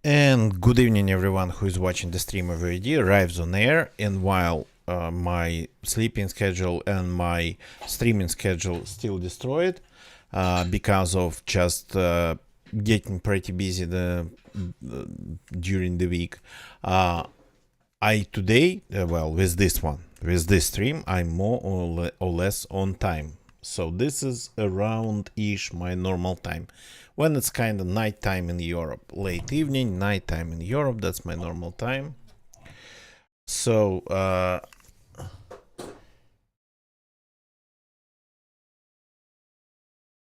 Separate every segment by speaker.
Speaker 1: And good evening, everyone who is watching the stream of VD arrives on air. And while my sleeping schedule and my streaming schedule still destroyed because of just getting pretty busy during the week, I today, with this stream, I'm more or less on time. So this is around-ish my normal time. When it's kind of nighttime in Europe, late evening, nighttime in Europe, that's my normal time. So,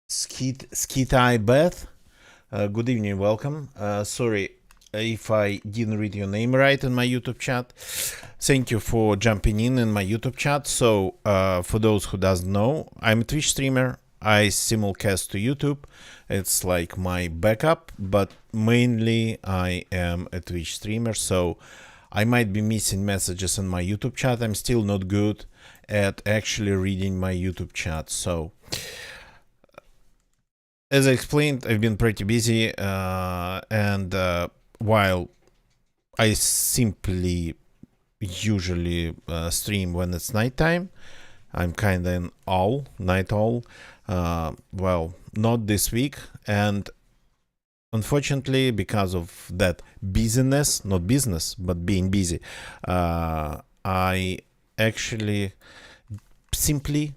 Speaker 1: Skita Beth, good evening, welcome. Sorry if I didn't read your name right in my YouTube chat. Thank you for jumping in my YouTube chat. So, for those who doesn't know, I'm a Twitch streamer. I simulcast to YouTube. It's like my backup, but mainly I am a Twitch streamer, so I might be missing messages in my YouTube chat. I'm still not good at actually reading my YouTube chat. So, as I explained, I've been pretty busy, and while I simply usually stream when it's nighttime, I'm kind of an owl, night owl. Well, not this week, and unfortunately, because of that busyness, not business, but being busy, I actually simply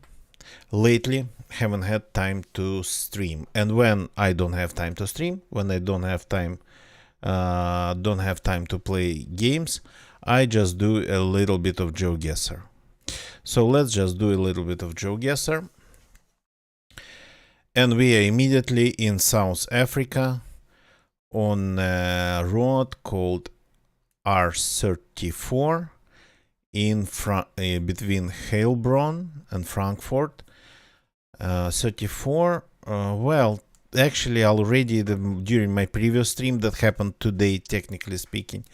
Speaker 1: lately haven't had time to stream. And when I don't have time to stream, when I don't have time to play games, I just do a little bit of GeoGuessr. So let's just do a little bit of GeoGuessr. And we are immediately in South Africa on a road called R34 between Heilbronn and Frankfurt. 34, well, actually already during my previous stream that happened today, technically speaking,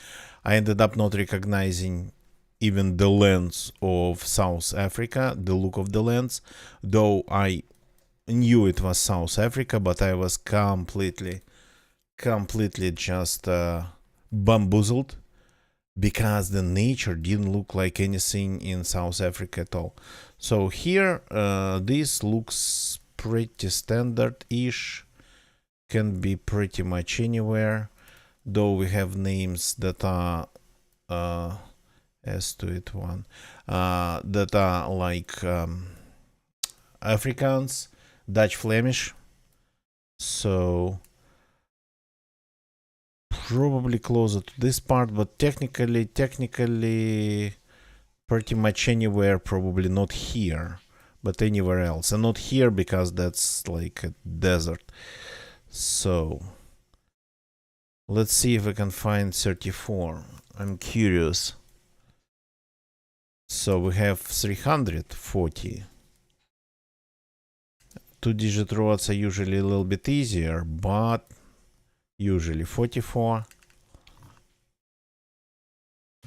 Speaker 1: I ended up not recognizing even the lands of South Africa, the look of the lands, though I knew it was South Africa, but I was completely just bamboozled because the nature didn't look like anything in South Africa at all. So here, this looks pretty standard-ish, can be pretty much anywhere, though we have names that are as to it one that are like Afrikaans, Dutch Flemish, so probably closer to this part, but technically pretty much anywhere, probably not here, but anywhere else, and not here because that's like a desert. So let's see if we can find 34. I'm curious. So we have 340. Two-digit roads are usually a little bit easier, but usually 44,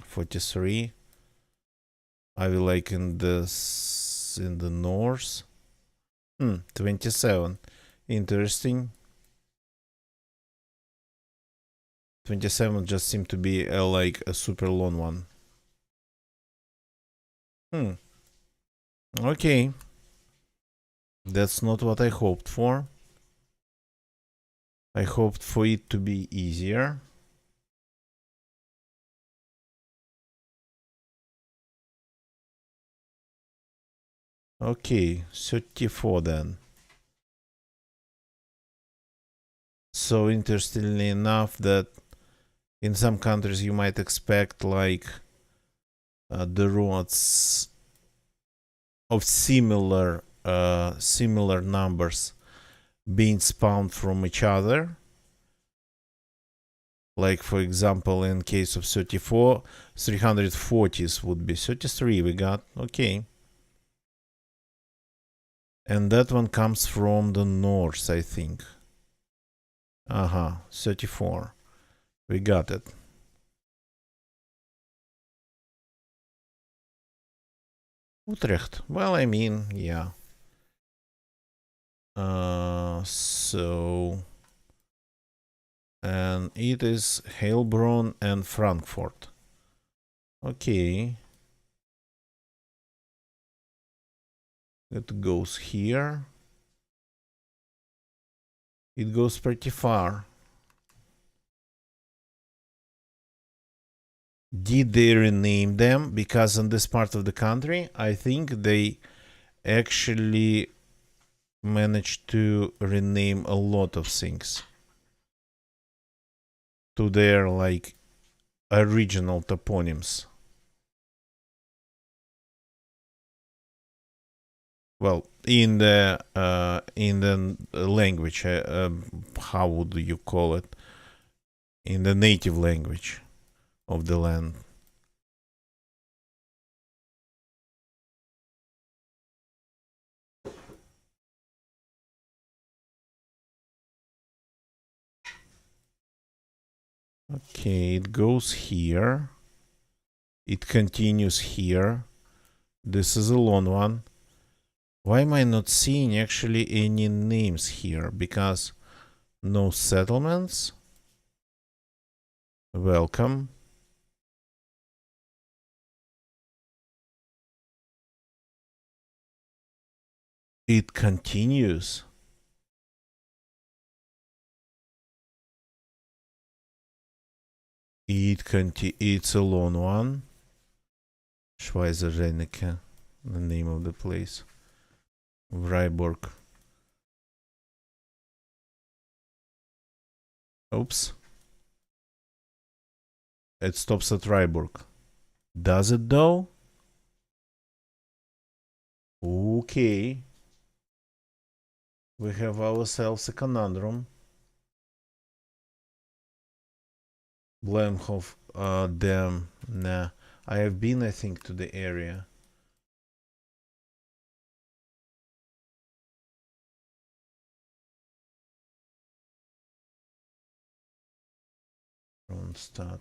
Speaker 1: 43. I will like in the north. 27. Interesting. 27 just seemed to be like a super long one. Okay. That's not what I hoped for. I hoped for it to be easier. Okay, 34 then. So interestingly enough that in some countries you might expect like the roads of similar numbers being spawned from each other. Like for example, in case of 34, 340s would be 33 we got. Okay. And that one comes from the north, I think. 34. We got it. Utrecht. Well, I mean, yeah. So and it is Heilbronn and Frankfurt. Okay. It goes here. It goes pretty far. Did they rename them? Because in this part of the country, I think they actually managed to rename a lot of things to their like original toponyms. Well, in the language, how would you call it? In the native language of the land. Okay, it goes here. It continues here. This is a long one. Why am I not seeing actually any names here? Because no settlements. Welcome. It continues. It's a long one. Schweizerzenike, the name of the place. Freiburg. Oops. It stops at Freiburg. Does it though? Okay. We have ourselves a conundrum. Blemhof, damn, nah. I have been, I think, to the area. Start.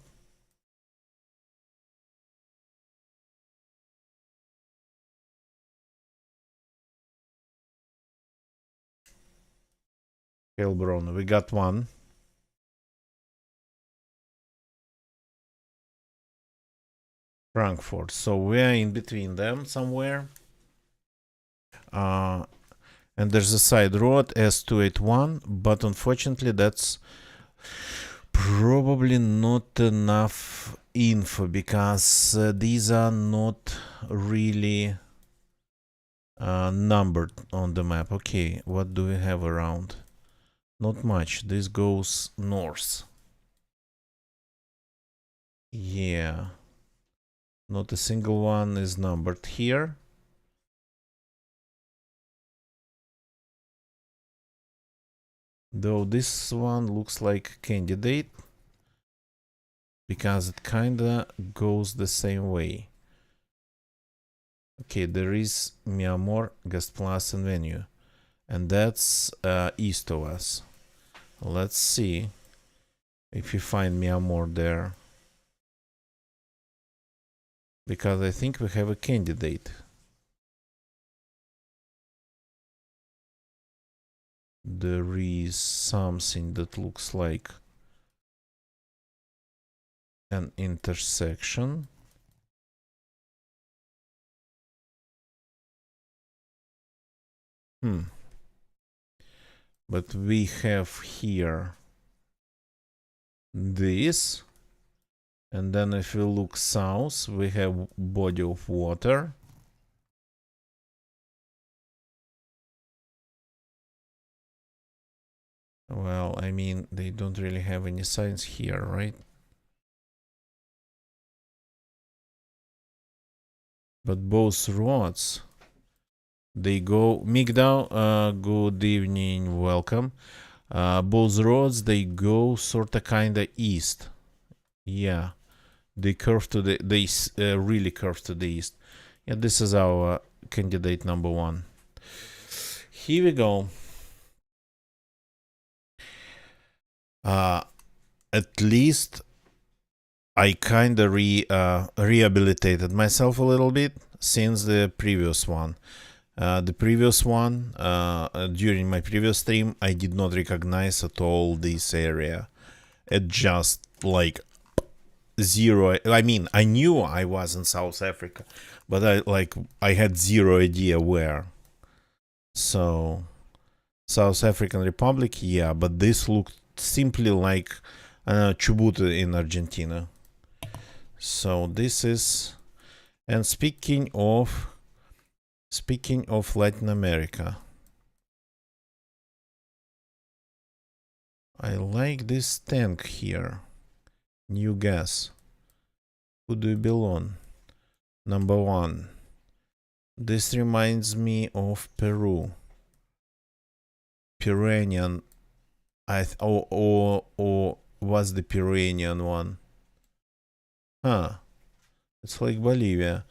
Speaker 1: Heilbronn, we got one. Frankfurt, so we're in between them somewhere. And there's a side road S281, but unfortunately that's probably not enough info because these are not really numbered on the map. Okay, what do we have around? Not much. This goes north. Yeah. Not a single one is numbered here. Though this one looks like candidate because it kinda goes the same way. Okay, there is Miamor, Gastplas and Venue, and that's east of us. Let's see if you find Miamor there, because I think we have a candidate. There is something that looks like an intersection. But we have here this, and then if we look south, we have body of water. Well, I mean, they don't really have any signs here, right? But both roads, they go Migdal, good evening, welcome. Both roads, they go sort of kind of east. Yeah, they curve to the, they really curve to the east. Yeah, this is our candidate number one. Here we go. At least I kind of rehabilitated myself a little bit since the previous one. The previous one, during my previous stream, I did not recognize at all this area. at just like zero. I mean, I knew I was in South Africa, but I had zero idea where. So South African Republic, yeah, but this looked simply like Chubut in Argentina. So this is, and speaking of Latin America, I like this tank here. New gas. Who do you belong? Number 1. This reminds me of Peru. Peruanian. Or was the Peruanian one? Huh. It's like Bolivia.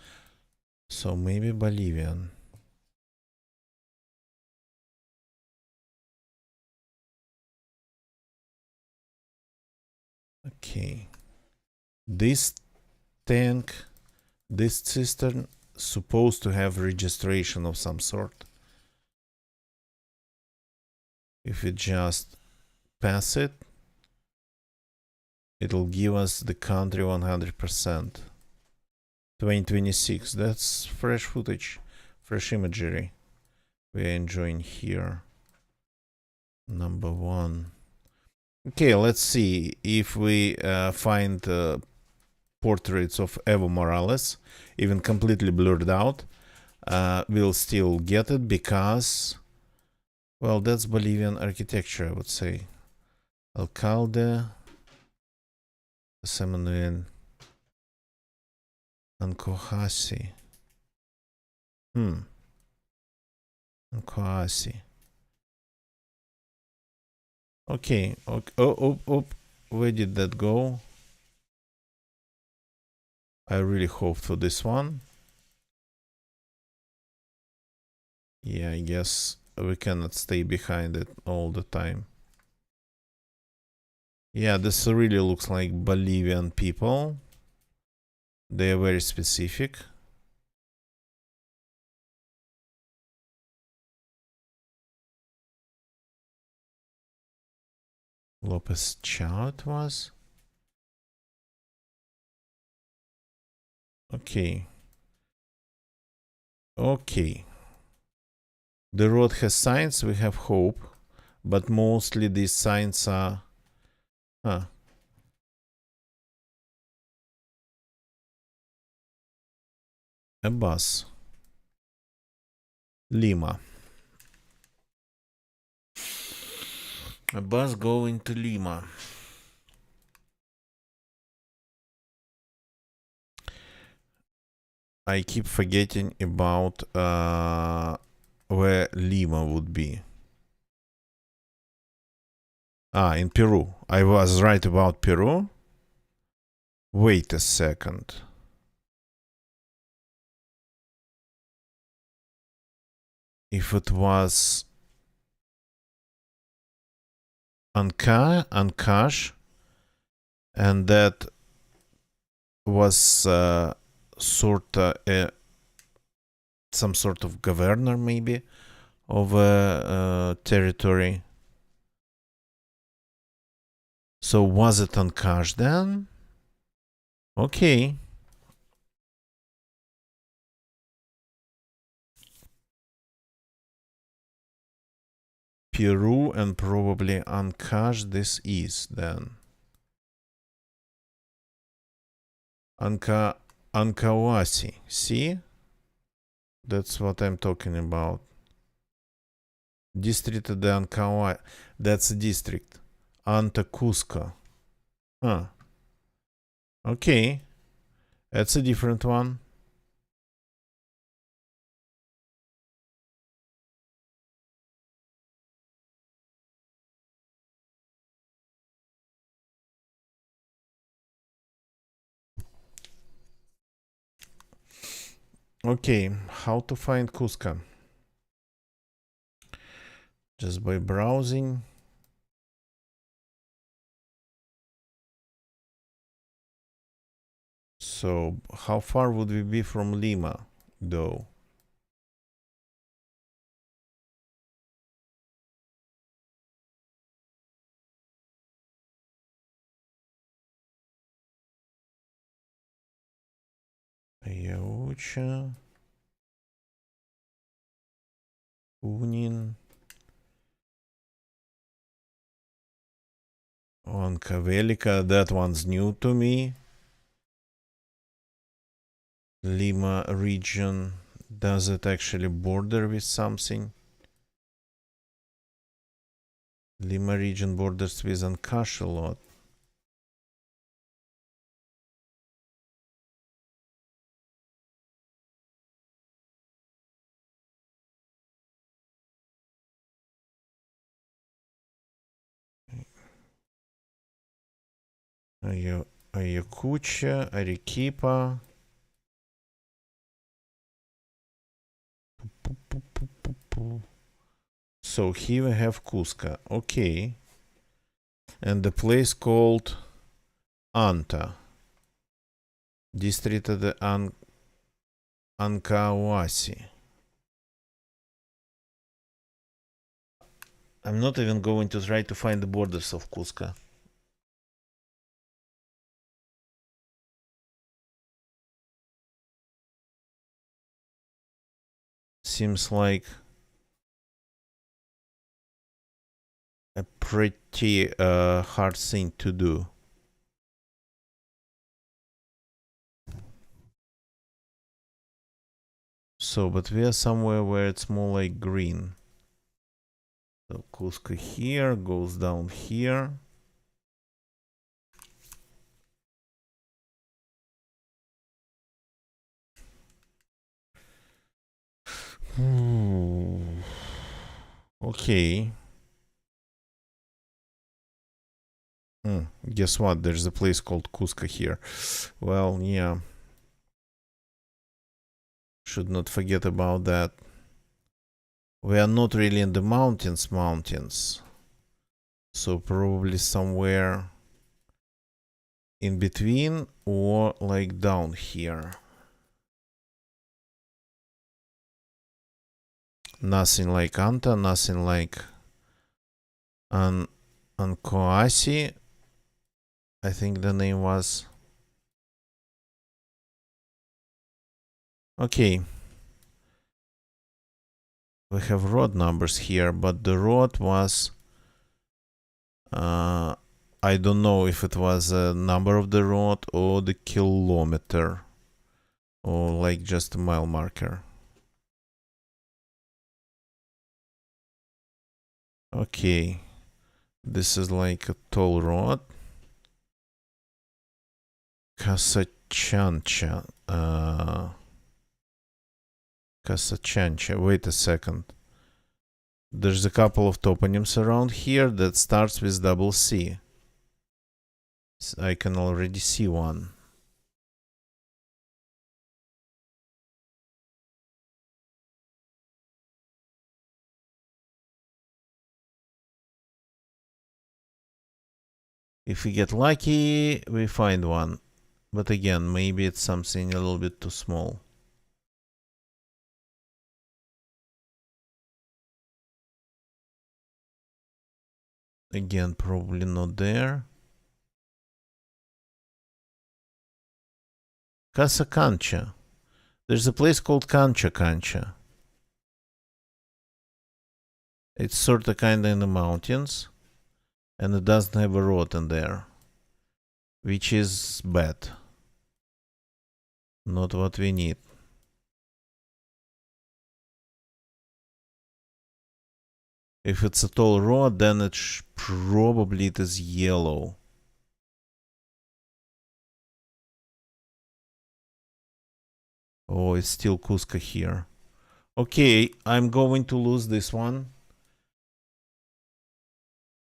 Speaker 1: So maybe Bolivian. Okay. This tank, this cistern, supposed to have registration of some sort. If we just pass it, it'll give us the country 100%. 2026. That's fresh footage, fresh imagery we're enjoying here. Number 1. Okay, let's see if we find portraits of Evo Morales, even completely blurred out. We'll still get it because, well, that's Bolivian architecture, I would say. Alcalde, Samuel Ancohasi. Ancohasi. Okay. Oh, where did that go? I really hope for this one. Yeah, I guess we cannot stay behind it all the time. Yeah, this really looks like Bolivian people. They are very specific. Lopez Chow it was. Okay. Okay. The road has signs, we have hope, but mostly these signs are... Huh. A bus. Lima. A bus going to Lima. I keep forgetting about where Lima would be. Ah, in Peru. I was right about Peru. Wait a second. If it was Ancash, and that was sort of some sort of governor, maybe, of a territory. So was it Ancash then? Okay. Peru and probably Ancash this is then. Ankawasi. See? That's what I'm talking about. District de Ankawa. That's a district. Anta Cusco. Huh. Okay. That's a different one. Okay. How to find Cusco? Just by browsing. So, how far would we be from Lima, though? Ayacucho, Junin, Huancavelica, that one's new to me. Lima region, does it actually border with something? Lima region borders with Ancash a lot. Ayacucho, Arequipa. So here we have Cusco. Okay. And the place called Anta. Distrito de Ancahuasi. I'm not even going to try to find the borders of Cusco. Seems like a pretty hard thing to do. So, but we are somewhere where it's more like green. So Cusco here goes down here. Okay. Guess what? There's a place called Cusco here. Well, yeah. Should not forget about that. We are not really in the mountains. So probably somewhere in between or like down here. Nothing like Anta, nothing like Ancoasi. I think the name was. Okay. We have road numbers here, but the road was I don't know if it was a number of the road or the kilometer or like just a mile marker. Okay, this is like a toll road. Casachancha. Casachancha. Wait a second. There's a couple of toponyms around here that starts with double C. I can already see one. If we get lucky, we find one. But again, maybe it's something a little bit too small. Again, probably not there. Casa Cancha. There's a place called Cancha Cancha. It's sort of kind of in the mountains. And it doesn't have a road in there. Which is bad. Not what we need. If it's a tall road, then it probably it is yellow. Oh, it's still Cusco here. Okay, I'm going to lose this one.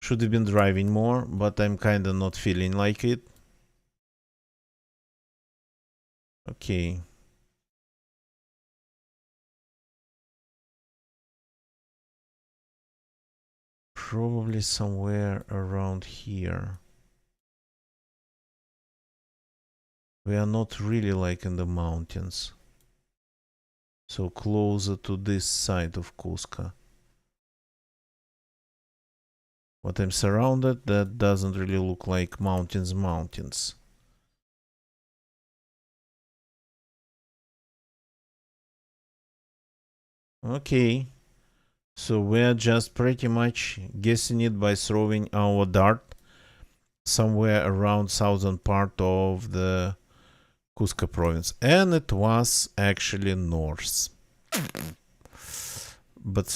Speaker 1: Should have been driving more, but I'm kind of not feeling like it. Okay. Probably somewhere around here. We are not really like in the mountains. So closer to this side of Cusco. But I'm surrounded, that doesn't really look like mountains. Okay. So we're just pretty much guessing it by throwing our dart somewhere around southern part of the Cusco province. And it was actually north. But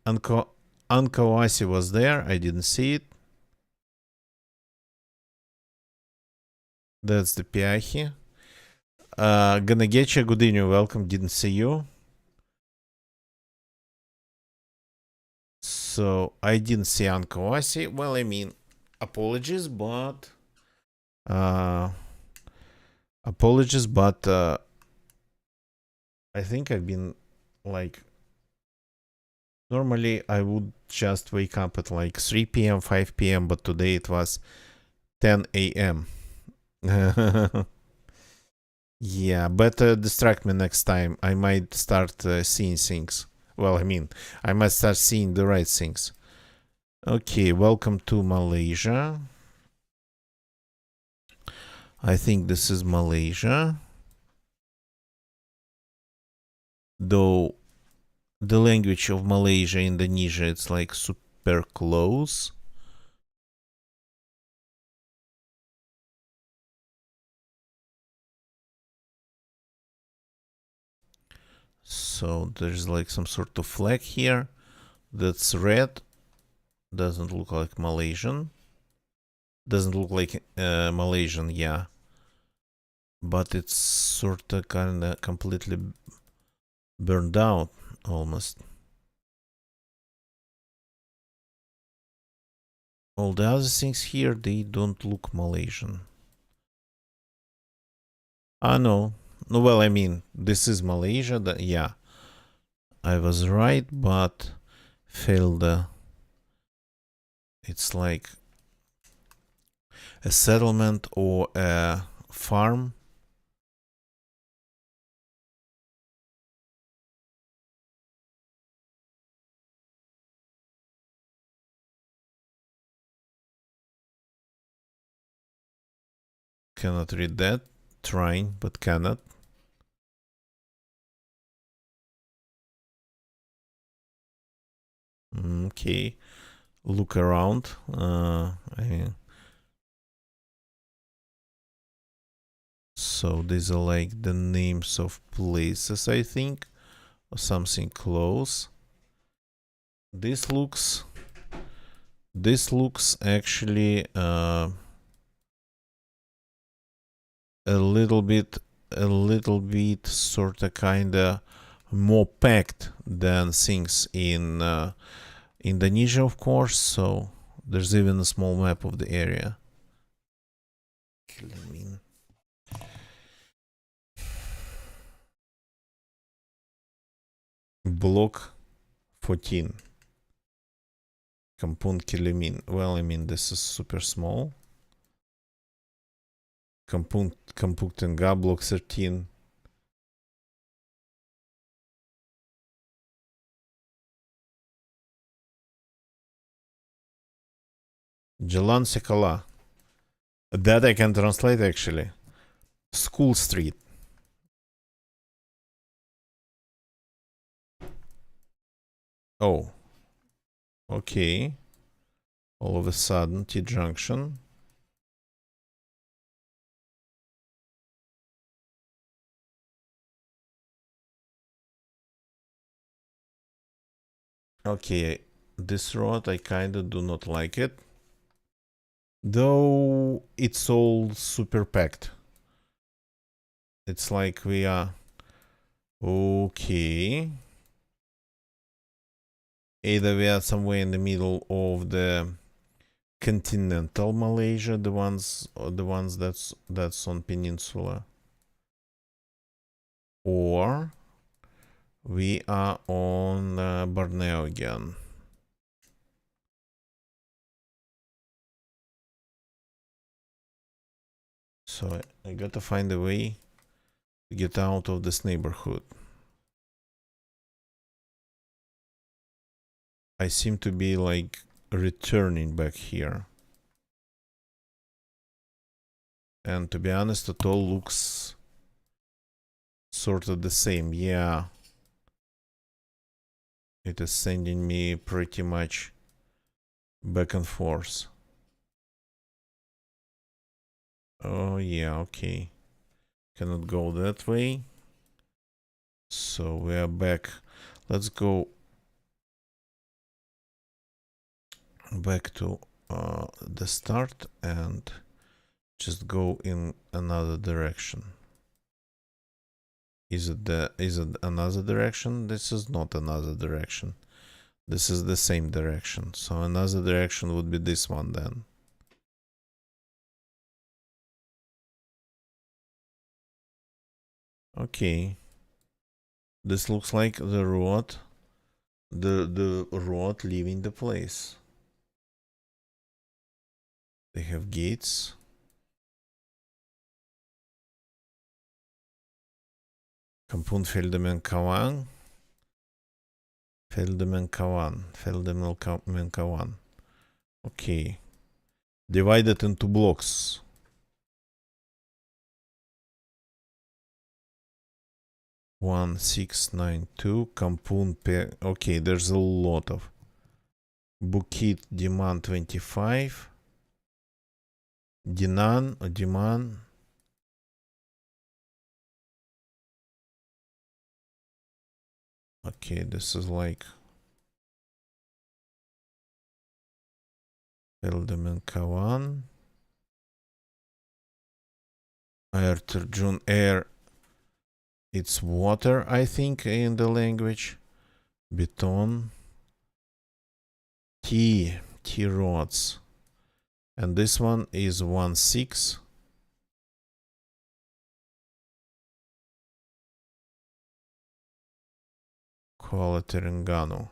Speaker 1: Ankawasi was there. I didn't see it. That's the Piahi. Gonna get you. Good evening. Welcome. Didn't see you. So I didn't see Ankawasi. Well, I mean, apologies, but uh, I think I've been like normally I would just wake up at like 3 p.m., 5 p.m., but today it was 10 a.m. Yeah, better distract me next time. I might start seeing things. Well, I mean, I might start seeing the right things. Okay, welcome to Malaysia. I think this is Malaysia. Though the language of Malaysia, Indonesia, it's like super close. So there's like some sort of flag here that's red. Doesn't look like Malaysian. Doesn't look like Malaysian, yeah. But it's sort of kind of completely burned out almost. All the other things here, they don't look Malaysian. No. No, well, I mean, this is Malaysia. Yeah, I was right, but failed. It's like a settlement or a farm. Cannot read that. Trying, but cannot. Okay. Look around. So these are like the names of places, I think, or something close. This looks actually a little bit sort of kind of more packed than things in Indonesia, of course. So there's even a small map of the area. Block 14. Kampung Kilimin. Well, I mean, this is super small. Kampung Tengah, block 13. Jalan Sekala. That I can translate actually. School Street. Oh. Okay. All of a sudden, T Junction. Okay. This road, I kinda do not like it. Though it's all super packed. It's like we are. Okay. Either we are somewhere in the middle of the continental Malaysia, the ones that's on peninsula, or we are on Borneo again. So I gotta find a way to get out of this neighborhood. I seem to be like returning back here. And to be honest, it all looks sort of the same. Yeah. It is sending me pretty much back and forth. Oh yeah, okay. Cannot go that way. So we are back. Let's go back to the start and just go in another direction. Is it another direction? This is not another direction. This is the same direction. So another direction would be this one then. Okay. This looks like the road. The road leaving the place. They have gates. Kampun Feldemen Kawan. Okay. Divided into blocks. One, 6, 9, 2. Kampun Pe. Okay, there's a lot of. Bukit Diman 25. Diman. Okay, this is like Feldemen Kawan. Air Terjun Air. It's water, I think, in the language. Beton. T rods. And this one is 1-6. Kuala Terengganu.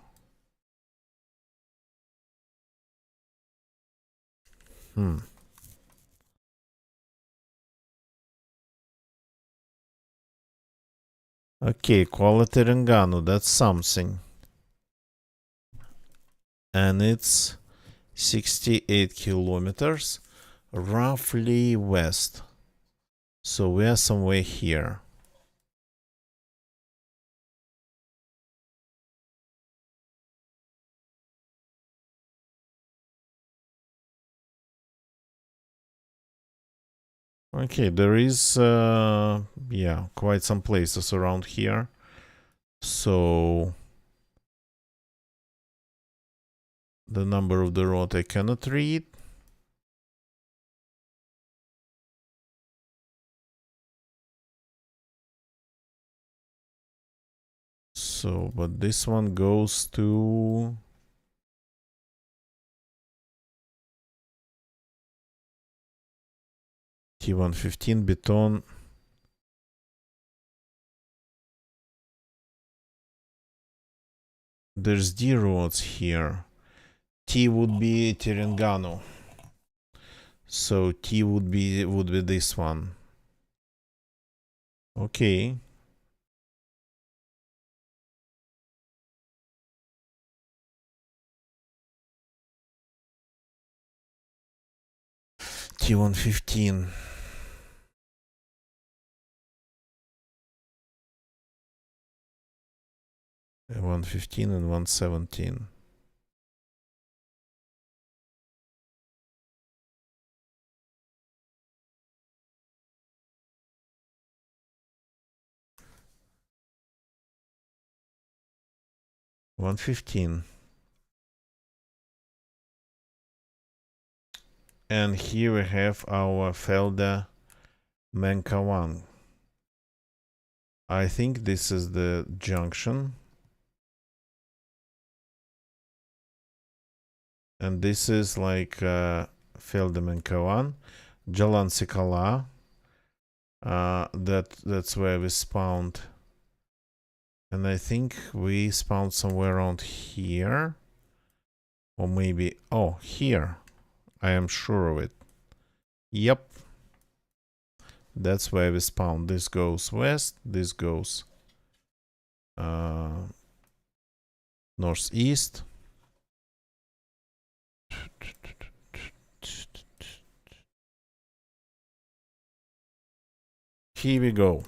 Speaker 1: Okay, Kuala Terengganu, that's something. And it's 68 kilometers, roughly west. So we are somewhere here. Okay, there is, yeah, quite some places around here. So the number of the road I cannot read. So, but this one goes to T115 Beton. There's D roads here. T would be Terengganu. So T would be this one. Okay. T115. 115 and 117. And here we have our Felda Menkawang. I think this is the junction. And this is like Felda Menkawan, Jalan Sikala. That's where we spawned. And I think we spawned somewhere around here. Or maybe, oh, here. I am sure of it. Yep. That's where we spawned. This goes west, this goes northeast. Here we go.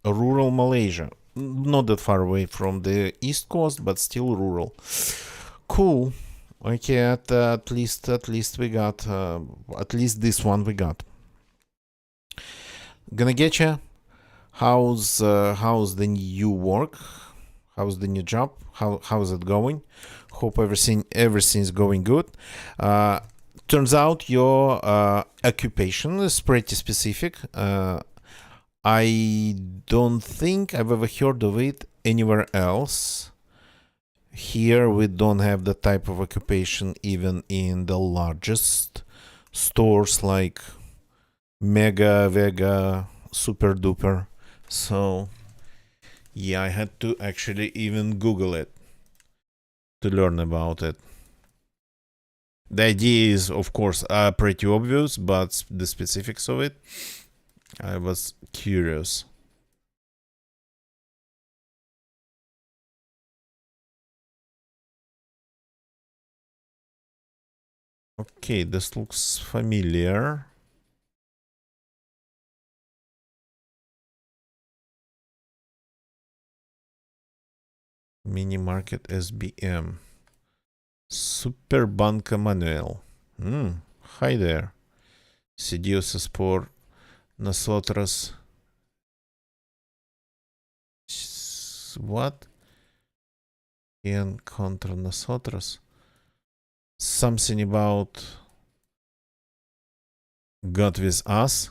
Speaker 1: Rural Malaysia. not that far away from the East Coast, but still rural. Cool. Okay, at least we got at least this one we got. Gonna get you. How's the new work? How's the new job? How's it going? Hope everything's going good. Turns out your occupation is pretty specific. I don't think I've ever heard of it anywhere else. Here we don't have that type of occupation even in the largest stores like Mega, Vega, Super Duper. So yeah, I had to actually even Google it to learn about it. The idea is, of course, pretty obvious, but the specifics of it, I was curious. Okay, this looks familiar. Mini Market SBM. Super Banca Manuel. Hi there. Сиделся спор nosotros. What? En contra nosotros. Something about God with us.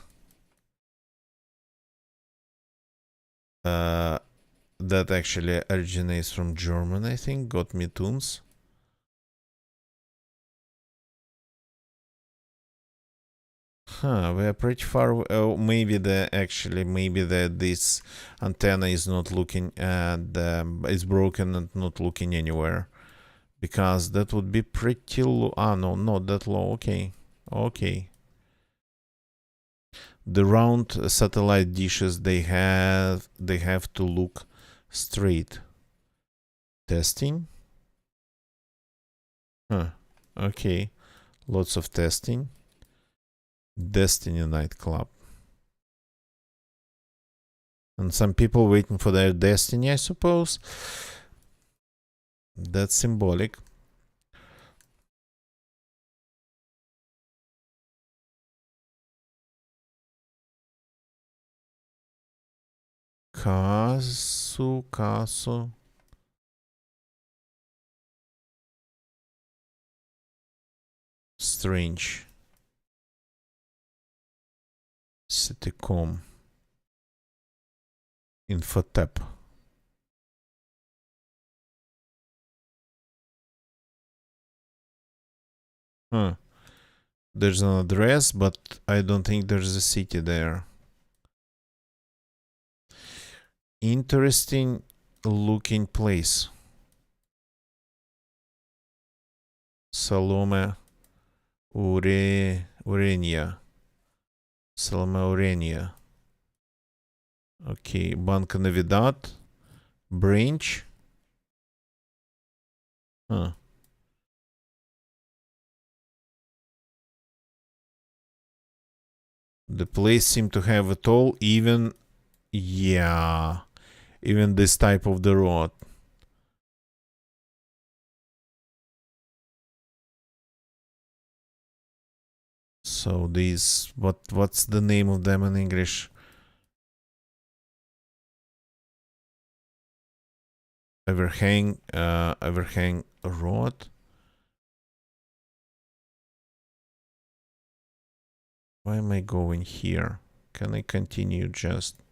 Speaker 1: That actually originates from German, I think. Got me tunes. Huh, we are pretty far. Oh, maybe this antenna is not looking at is broken and not looking anywhere, because that would be pretty low. Ah, no, not that low. Okay, okay. The round satellite dishes they have to look straight. Testing. Huh. Okay. Lots of testing. Destiny nightclub. And some people waiting for their destiny, I suppose. That's symbolic. Caso. Strange. Citycom. Infotep. Huh. There's an address, but I don't think there's a city there. Interesting looking place. Salome Urenia. Salome Urenia. Okay, Banca Navidad. Branch. Huh. The place seemed to have it all, even this type of the road. So these, what's the name of them in English? Overhang road. Why am I going here? Can I continue just?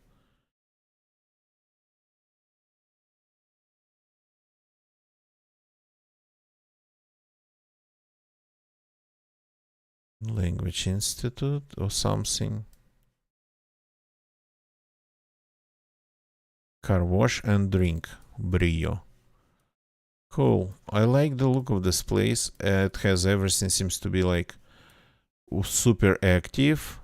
Speaker 1: Language Institute or something. Car wash and drink. Brio. Cool. I like the look of this place. It has everything, seems to be like super active.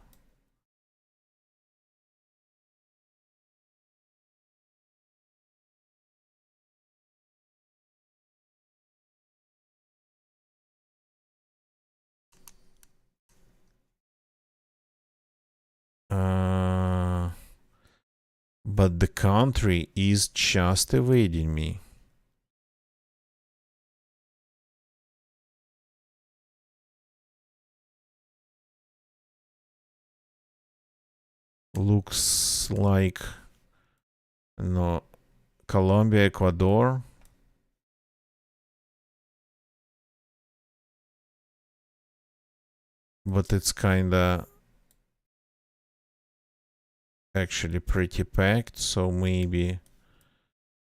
Speaker 1: But the country is just evading me. Looks like no Colombia, Ecuador. But it's kinda actually pretty packed, so maybe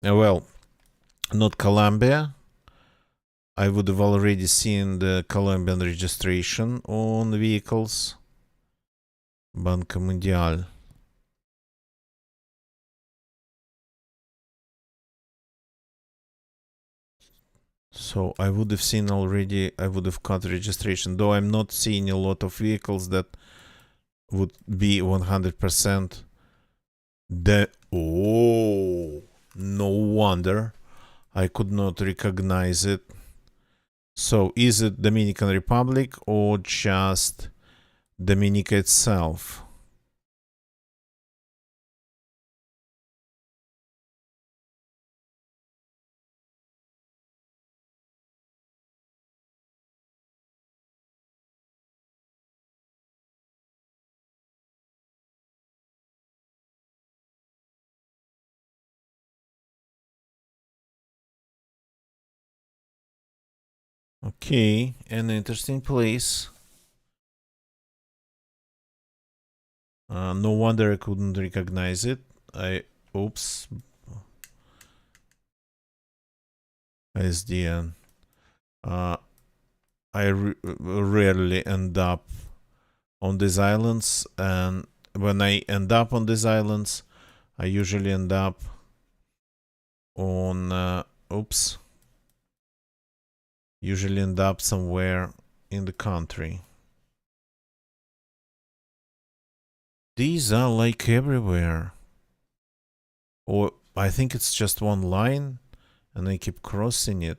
Speaker 1: well, not Colombia. I would have already seen the Colombian registration on vehicles. Banco Mundial. So I would have seen already, I would have got registration, though I'm not seeing a lot of vehicles that would be 100% oh, no wonder I could not recognize it. So is it Dominican Republic or just Dominica itself? Okay, an interesting place. No wonder I couldn't recognize it. Oops. SDN. I rarely end up on these islands, and when I end up on these islands, I usually end up on usually end up somewhere in the country. These are like everywhere. Or I think it's just one line and I keep crossing it.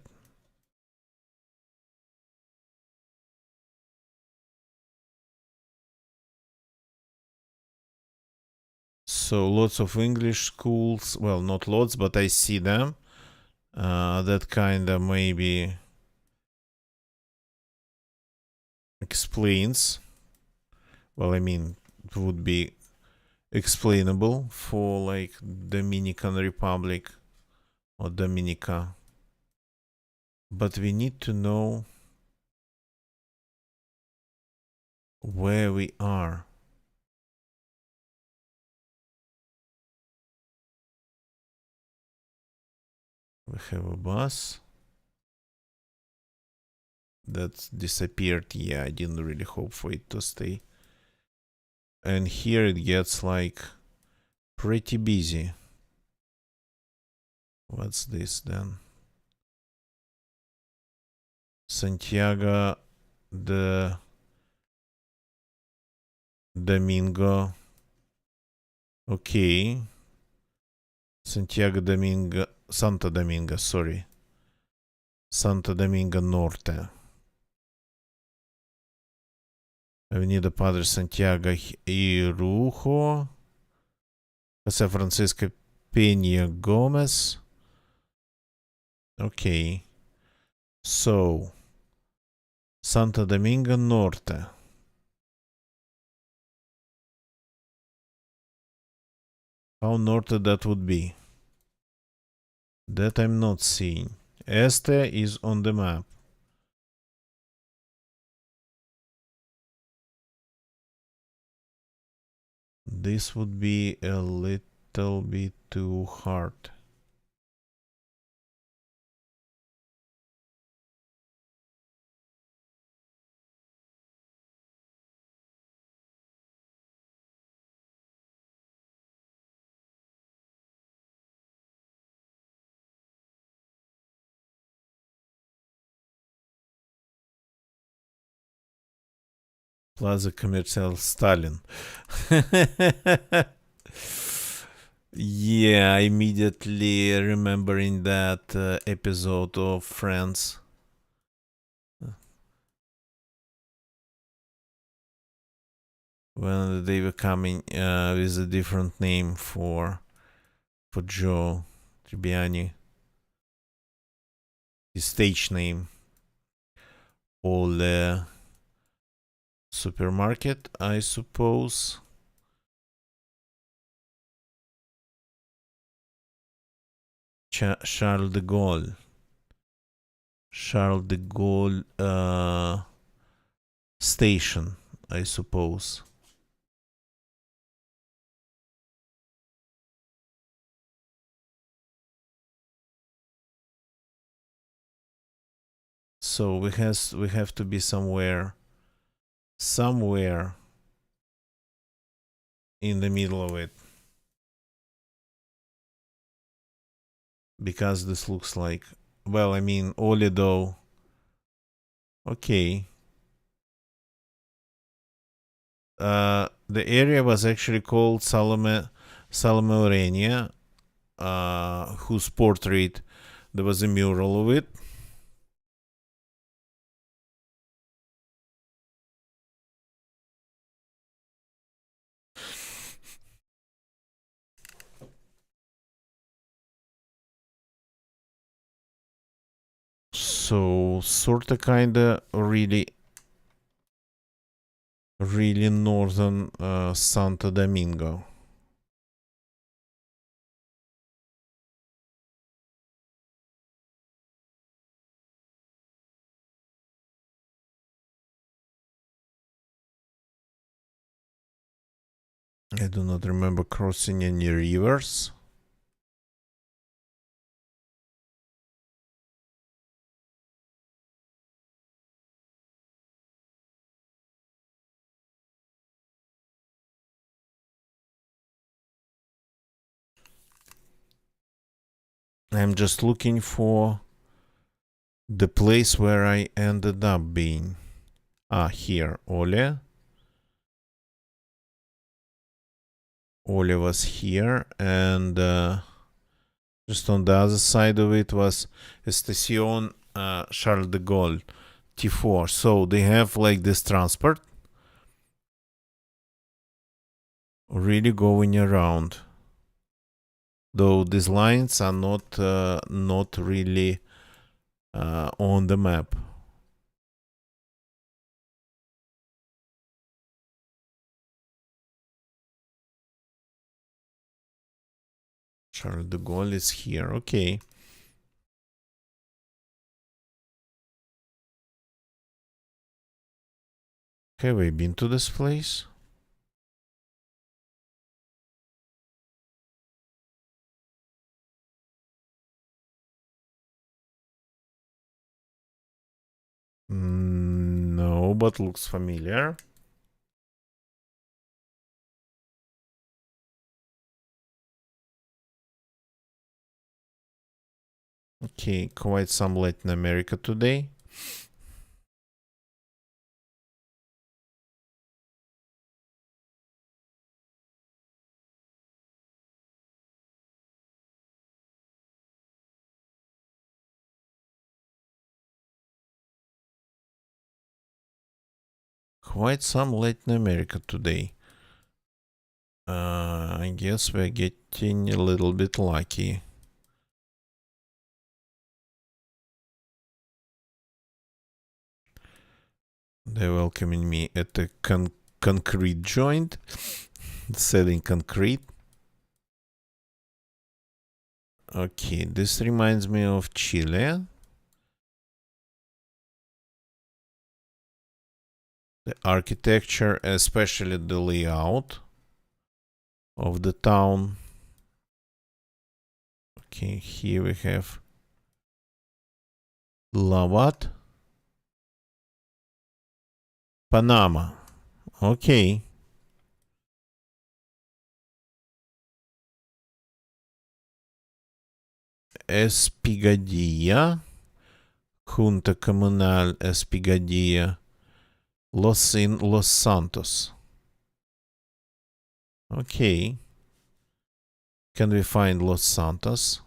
Speaker 1: So lots of English schools, well, not lots, but I see them. That kind of maybe explains. Well, I mean, it would be explainable for like Dominican Republic or Dominica. But we need to know where we are. We have a bus that disappeared. Yeah, I didn't really hope for it to stay. And here it gets like pretty busy. What's this then? Santiago de Domingo. Okay. Santiago Domingo. Santo Domingo, sorry. Santo Domingo Norte. Avenida Padre Santiago y Rujo. José Francisco Peña Gomez. Okay. So, Santo Domingo Norte. How norte that would be? That I'm not seeing. Este is on the map. This would be a little bit too hard. Plaza Comercial Stalin. Yeah, immediately remembering that episode of Friends. When they were coming with a different name for for Joe Tribbiani. His stage name. Ole Supermarket, I suppose. Charles de Gaulle. Charles de Gaulle station, I suppose. So we have to be somewhere in the middle of it, because this looks like, well, I mean, Olido. Okay. The area was actually called Salome Orania, whose portrait there was a mural of it. So sorta kinda really northern Santo Domingo. I do not remember crossing any rivers. I'm just looking for the place where I ended up being. Here, Ole. Ole was here, and just on the other side of it was Estación Charles de Gaulle, T4. So they have like this transport really going around. Though these lines are not really on the map. Charles de Gaulle is here. Okay. Have I been to this place? No, but looks familiar. Okay, quite some Latin America today. Quite some Latin America today. I guess we're getting a little bit lucky. They're welcoming me at a concrete joint, selling concrete. Okay, this reminds me of Chile. The architecture, especially the layout of the town. Okay, here we have Lavat, Panama. Okay. Espigadilla, Junta Comunal Espigadilla, Los Santos. Okay. Can we find Los Santos?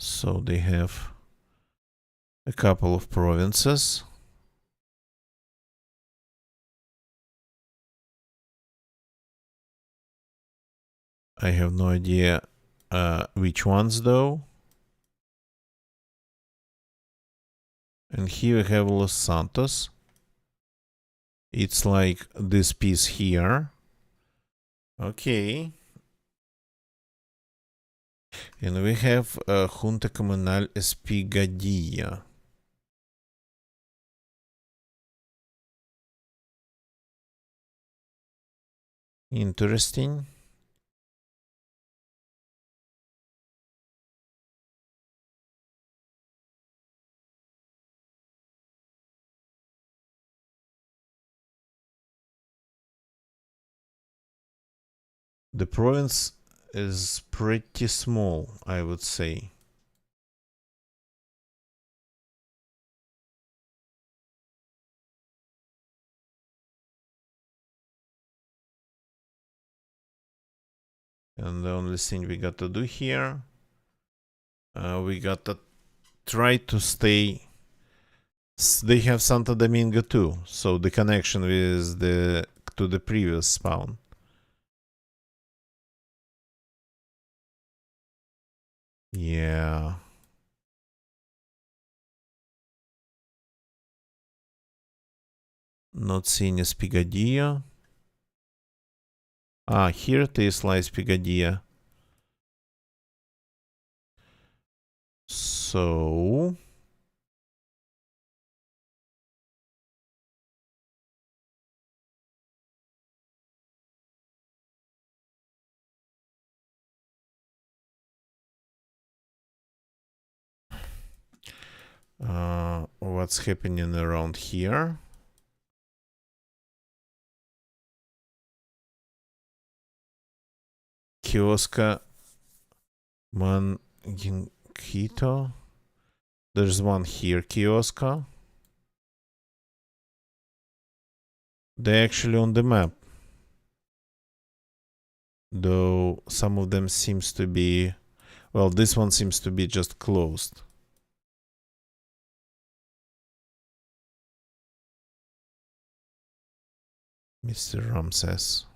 Speaker 1: So they have a couple of provinces. I have no idea which ones though. And here we have Los Santos. It's like this piece here. Okay. And we have Junta Comunal Espigadilla. Interesting. The province is pretty small, I would say. And the only thing we got to do here, we got to try to stay. They have Santo Domingo too, so the connection with the to the previous spawn. Yeah. Not seeing Espigadilla. Ah, here it is, La Espigadilla. So what's happening around here? Kiosca Manginquito. There's one here, Kiosca. They're actually on the map. Though some of them seems to be, well, this one seems to be just closed. Mr. Ramses.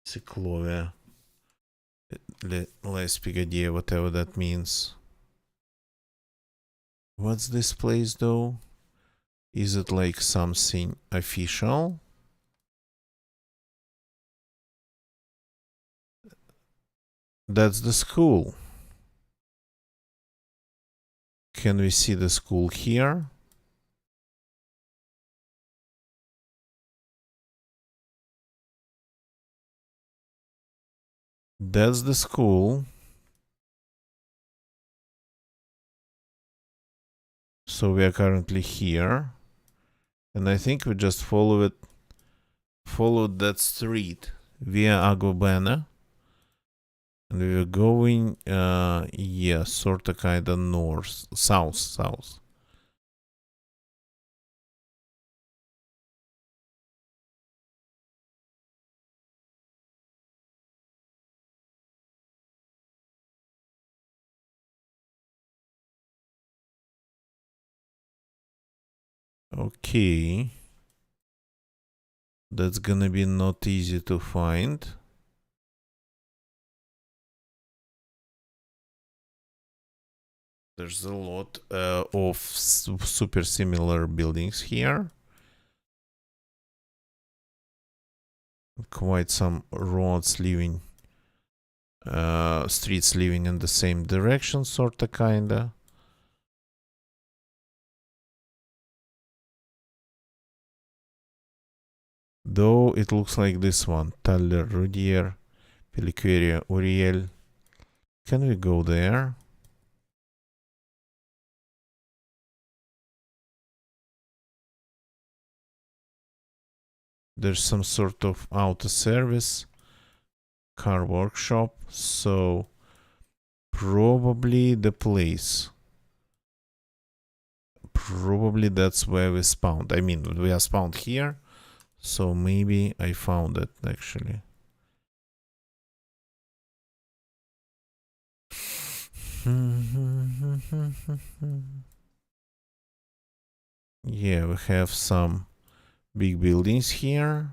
Speaker 1: Ciclovia. La Espigadilla, whatever that means. What's this place though? Is it like something official? That's the school. Can we see the school here? That's the school. So we are currently here. And I think we just followed that street via Agobana. And we were going, yeah, sort of kind of north, south. Okay. That's gonna be not easy to find. There's a lot of super similar buildings here. Quite some roads leaving, streets leaving in the same direction, sorta, kinda. Though it looks like this one, Taller, Rudier, Peliqueria, Uriel. Can we go there? There's some sort of auto service, car workshop, so probably the place. Probably that's where we spawned. I mean, we are spawned here, so maybe I found it actually. Yeah, we have some big buildings here.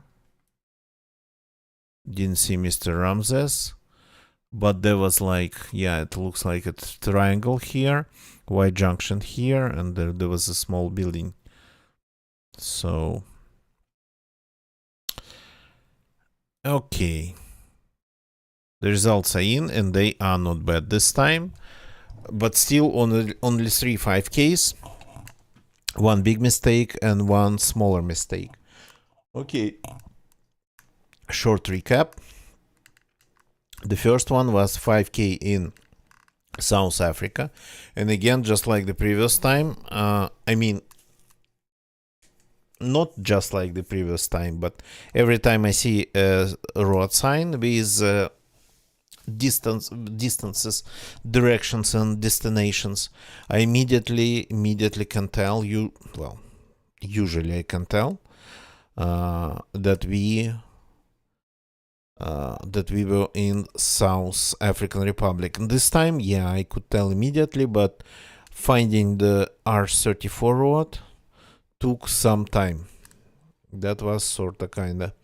Speaker 1: Didn't see Mr. Ramses. But there was like, yeah, it looks like a triangle here, white junction here, and there was a small building. So, okay. The results are in, and they are not bad this time. But still, only 3 5Ks. One big mistake and one smaller mistake. Okay. Short recap. The first one was 5K in South Africa. And again, just like the previous time, I mean, not just like the previous time, but every time I see a road sign with distances, directions, and destinations, I immediately can tell you. Well, usually I can tell that we were in South African Republic. And this time, yeah, I could tell immediately, but finding the R34 road took some time. That was sort of kinda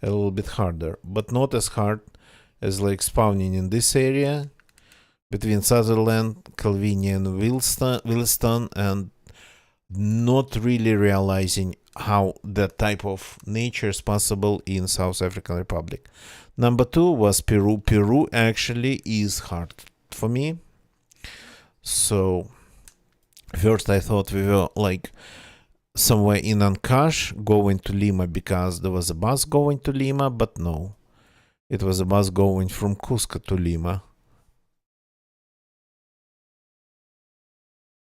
Speaker 1: a little bit harder, but not as hard as like spawning in this area between Sutherland, Calvinia, and Williston, and not really realizing how that type of nature is possible in South African Republic. Number 2 was Peru. Peru actually is hard for me. So first I thought we were like somewhere in Ancash going to Lima because there was a bus going to Lima, but no. It was a bus going from Cusco to Lima.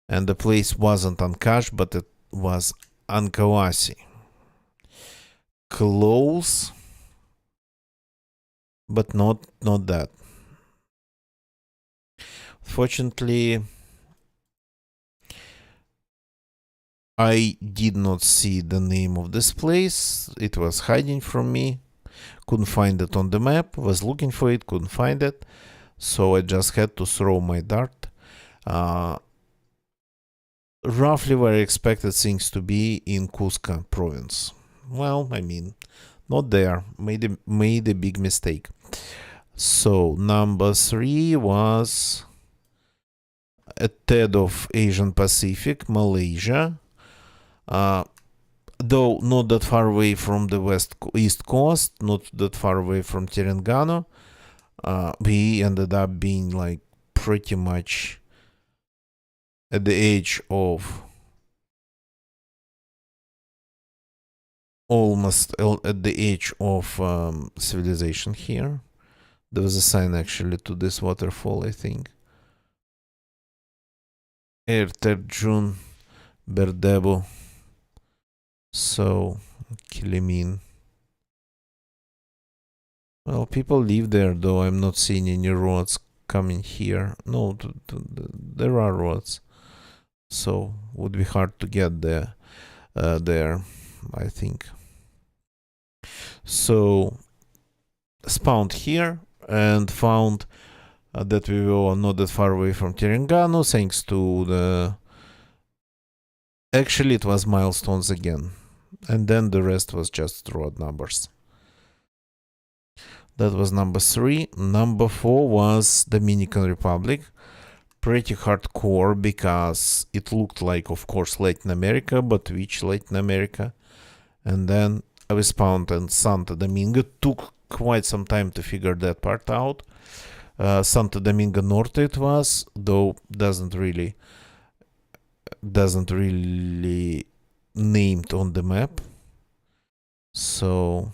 Speaker 1: And the place wasn't Ancash, but it was Ankawasi. Close, but not that. Fortunately, I did not see the name of this place. It was hiding from me. Couldn't find it on the map. Was looking for it, couldn't find it. So I just had to throw my dart. Roughly where I expected things to be in Cusco province. Well, I mean, not there. Made a big mistake. So number 3 was a tad of Asian Pacific, Malaysia. Though not that far away from the east coast, not that far away from Terengganu, we ended up being like pretty much at the edge of almost at the edge of civilization here. There was a sign actually to this waterfall, I think. Erterjun Berdebo. So, Kilimin. Well, people live there, though I'm not seeing any roads coming here. No, there are roads. So, would be hard to get there, I think. So, spawned here and found that we were not that far away from Terengganu, thanks to the... Actually, it was milestones again. And then the rest was just road numbers. That was number 3. Number 4 was Dominican Republic. Pretty hardcore because it looked like, of course, Latin America, but which Latin America? And then I was found in Santo Domingo. Took quite some time to figure that part out. Santo Domingo Norte it was, though doesn't really named on the map. So,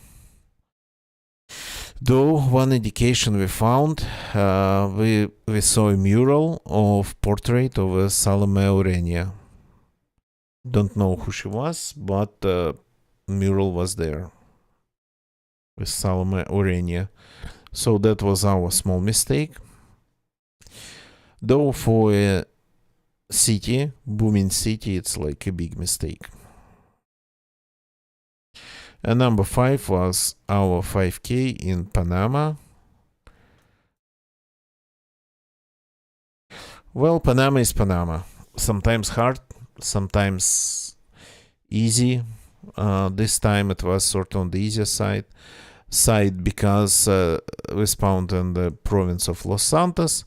Speaker 1: though one indication we found, we saw a mural of portrait of Salome Aurenia. Don't know who she was, but mural was there with Salome Aurenia. So that was our small mistake. Though for a city, booming city, it's like a big mistake. And number 5 was our 5K in Panama. Well, Panama is Panama. Sometimes hard, sometimes easy. This time it was sort of on the easier side because we spawned in the province of Los Santos,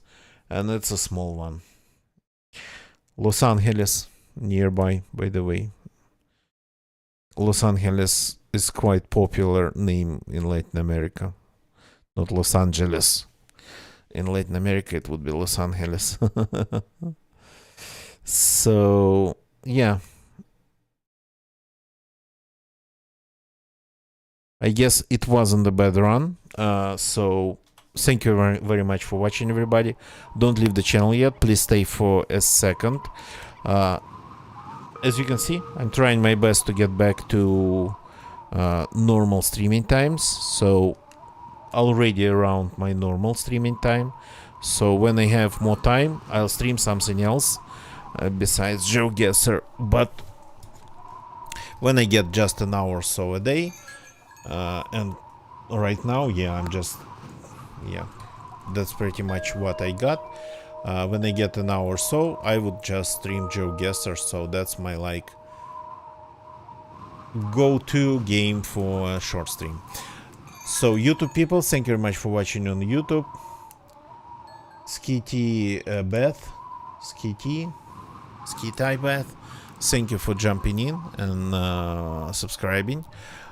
Speaker 1: and it's a small one. Los Angeles nearby, by the way. Los Angeles is quite popular name in Latin America, not Los Angeles. In Latin America, it would be Los Angeles. So, yeah. I guess it wasn't a bad run. So, thank you very much for watching, everybody. Don't leave the channel yet. Please stay for a second. As you can see, I'm trying my best to get back to normal streaming times. So, already around my normal streaming time. So when I have more time, I'll stream something else besides GeoGuessr. But when I get just an hour or so a day, and right now, that's pretty much what I got. When I get an hour or so, I would just stream GeoGuessr. So that's my like go-to game for a short stream. So YouTube people, thank you very much for watching on YouTube. Skitty Beth, Skitty Beth, thank you for jumping in and subscribing.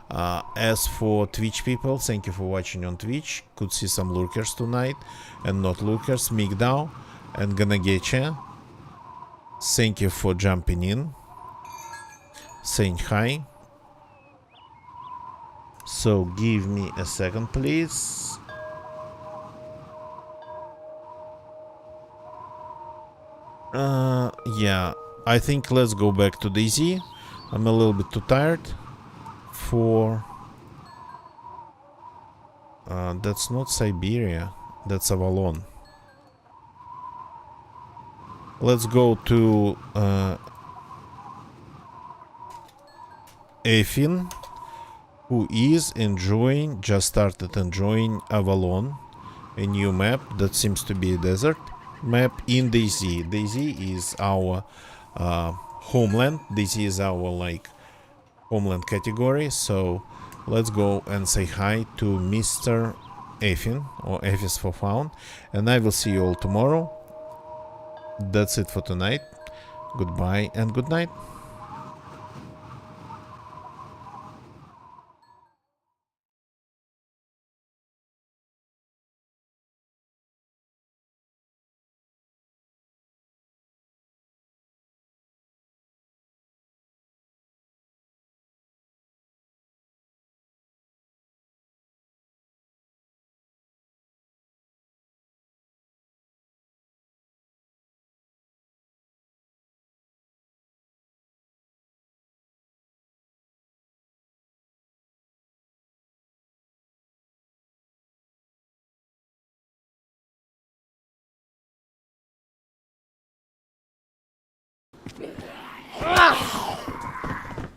Speaker 1: As for Twitch people, thank you for watching on Twitch. Could see some lurkers tonight and not lurkers. Migdao and Ganagecha, thank you for jumping in, saying hi. So give me a second, please. Yeah, I think let's go back to DayZ. I'm a little bit too tired for... that's not Siberia, that's Avalon. Let's go to Efin, who is enjoying, just started enjoying Avalon, a new map that seems to be a desert map in DayZ. DayZ is our homeland. DayZ is our like homeland category. So let's go and say hi to Mr. Efin, or Efis for Faun, and I will see you all tomorrow. That's it for tonight. Goodbye and good night.